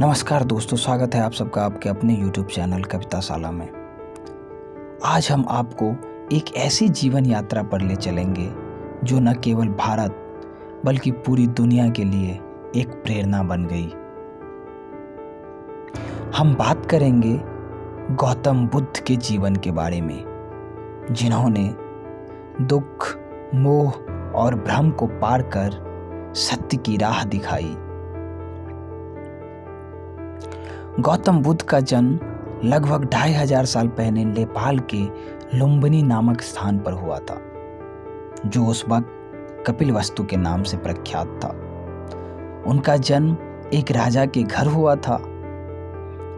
नमस्कार दोस्तों, स्वागत है आप सबका आपके अपने YouTube चैनल कविताशाला में। आज हम आपको एक ऐसी जीवन यात्रा पर ले चलेंगे जो न केवल भारत बल्कि पूरी दुनिया के लिए एक प्रेरणा बन गई। हम बात करेंगे गौतम बुद्ध के जीवन के बारे में, जिन्होंने दुख, मोह और भ्रम को पार कर सत्य की राह दिखाई। गौतम बुद्ध का जन्म लगभग 2500 साल पहले नेपाल के लुम्बिनी नामक स्थान पर हुआ था, जो उस वक्त कपिलवस्तु के नाम से प्रख्यात था। उनका जन्म एक राजा के घर हुआ था।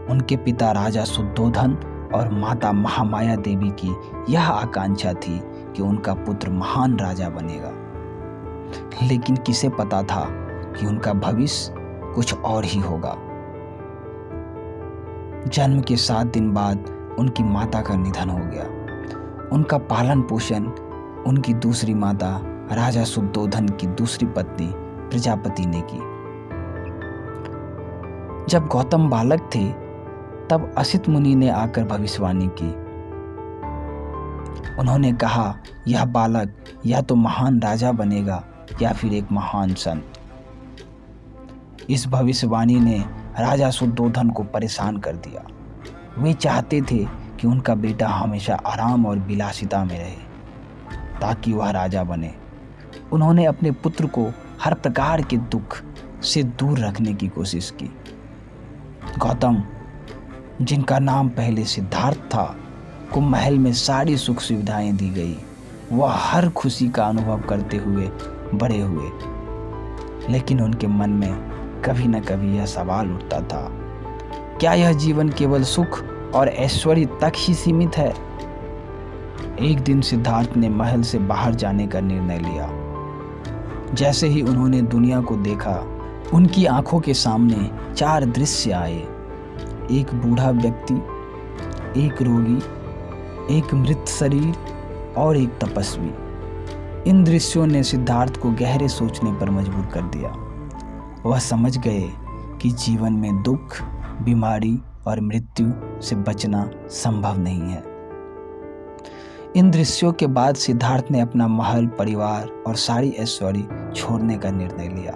उनके पिता राजा शुद्धोधन और माता महामाया देवी की यह आकांक्षा थी कि उनका पुत्र महान राजा बनेगा, लेकिन किसे पता था कि उनका भविष्य कुछ और ही होगा। जन्म के 7 दिन बाद उनकी माता का निधन हो गया। उनका पालन पोषण उनकी दूसरी माता राजा शुद्धोधन की दूसरी पत्नी प्रजापति ने की। जब गौतम बालक थे तब असित मुनि ने आकर भविष्यवाणी की। उन्होंने कहा, यह बालक या तो महान राजा बनेगा या फिर एक महान संत। इस भविष्यवाणी ने राजा शुद्धोधन को परेशान कर दिया। वे चाहते थे कि उनका बेटा हमेशा आराम और विलासिता में रहे ताकि वह राजा बने। उन्होंने अपने पुत्र को हर प्रकार के दुख से दूर रखने की कोशिश की। गौतम, जिनका नाम पहले सिद्धार्थ था, को महल में सारी सुख सुविधाएं दी गई। वह हर खुशी का अनुभव करते हुए बड़े हुए, लेकिन उनके मन में कभी न कभी यह सवाल उठता था, क्या यह जीवन केवल सुख और ऐश्वर्य तक ही सीमित है? एक दिन सिद्धार्थ ने महल से बाहर जाने का निर्णय लिया। जैसे ही उन्होंने दुनिया को देखा, उनकी आंखों के सामने 4 दृश्य आए। एक बूढ़ा व्यक्ति, एक रोगी, एक मृत शरीर और एक तपस्वी। इन दृश्यों ने सिद्धार्थ को गहरे सोचने पर मजबूर कर दिया। वह समझ गए कि जीवन में दुख, बीमारी और मृत्यु से बचना संभव नहीं है। इन दृश्यों के बाद सिद्धार्थ ने अपना महल, परिवार और सारी ऐश्वर्य छोड़ने का निर्णय लिया।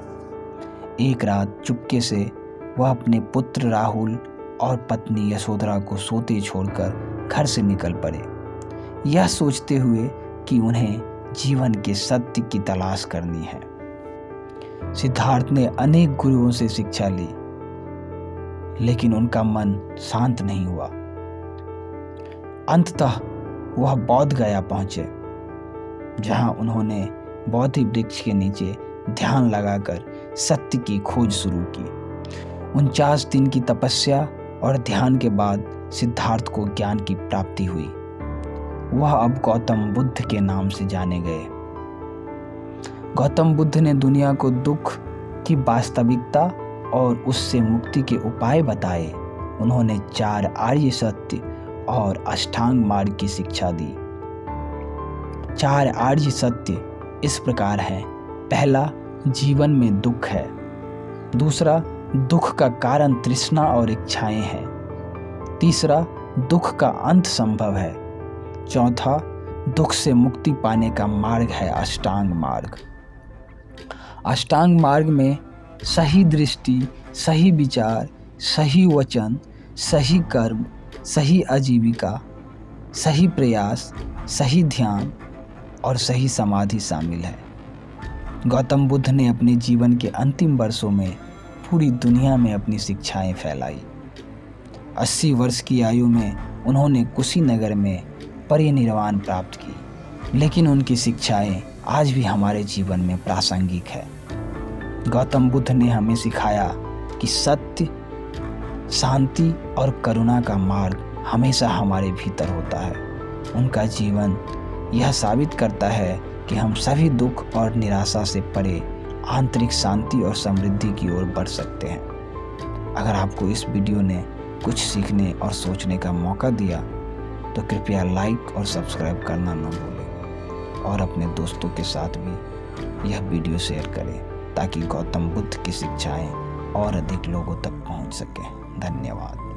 एक रात चुपके से वह अपने पुत्र राहुल और पत्नी यशोधरा को सोते छोड़कर घर से निकल पड़े, यह सोचते हुए कि उन्हें जीवन के सत्य की तलाश करनी है। सिद्धार्थ ने अनेक गुरुओं से शिक्षा ली, लेकिन उनका मन शांत नहीं हुआ। अंततः वह बोध गया पहुंचे, जहां उन्होंने बोधि वृक्ष के नीचे ध्यान लगाकर सत्य की खोज शुरू की। 49 दिन की तपस्या और ध्यान के बाद सिद्धार्थ को ज्ञान की प्राप्ति हुई। वह अब गौतम बुद्ध के नाम से जाने गए। गौतम बुद्ध ने दुनिया को दुख की वास्तविकता और उससे मुक्ति के उपाय बताए। उन्होंने 4 आर्य सत्य और अष्टांग मार्ग की शिक्षा दी। 4 आर्य सत्य इस प्रकार हैं। पहला, जीवन में दुख है। दूसरा, दुख का कारण तृष्णा और इच्छाएं हैं। तीसरा, दुख का अंत संभव है। चौथा, दुख से मुक्ति पाने का मार्ग है अष्टांग मार्ग। अष्टांग मार्ग में सही दृष्टि, सही विचार, सही वचन, सही कर्म, सही आजीविका, सही प्रयास, सही ध्यान और सही समाधि शामिल है। गौतम बुद्ध ने अपने जीवन के अंतिम वर्षों में पूरी दुनिया में अपनी शिक्षाएं फैलाई। 80 वर्ष की आयु में उन्होंने कुशीनगर में परिनिर्वाण प्राप्त की, लेकिन उनकी शिक्षाएं आज भी हमारे जीवन में प्रासंगिक है। गौतम बुद्ध ने हमें सिखाया कि सत्य, शांति और करुणा का मार्ग हमेशा हमारे भीतर होता है। उनका जीवन यह साबित करता है कि हम सभी दुख और निराशा से परे आंतरिक शांति और समृद्धि की ओर बढ़ सकते हैं। अगर आपको इस वीडियो ने कुछ सीखने और सोचने का मौका दिया तो कृपया लाइक और सब्सक्राइब करना न भूलें और अपने दोस्तों के साथ भी यह वीडियो शेयर करें ताकि गौतम बुद्ध की शिक्षाएं और अधिक लोगों तक पहुंच सके। धन्यवाद।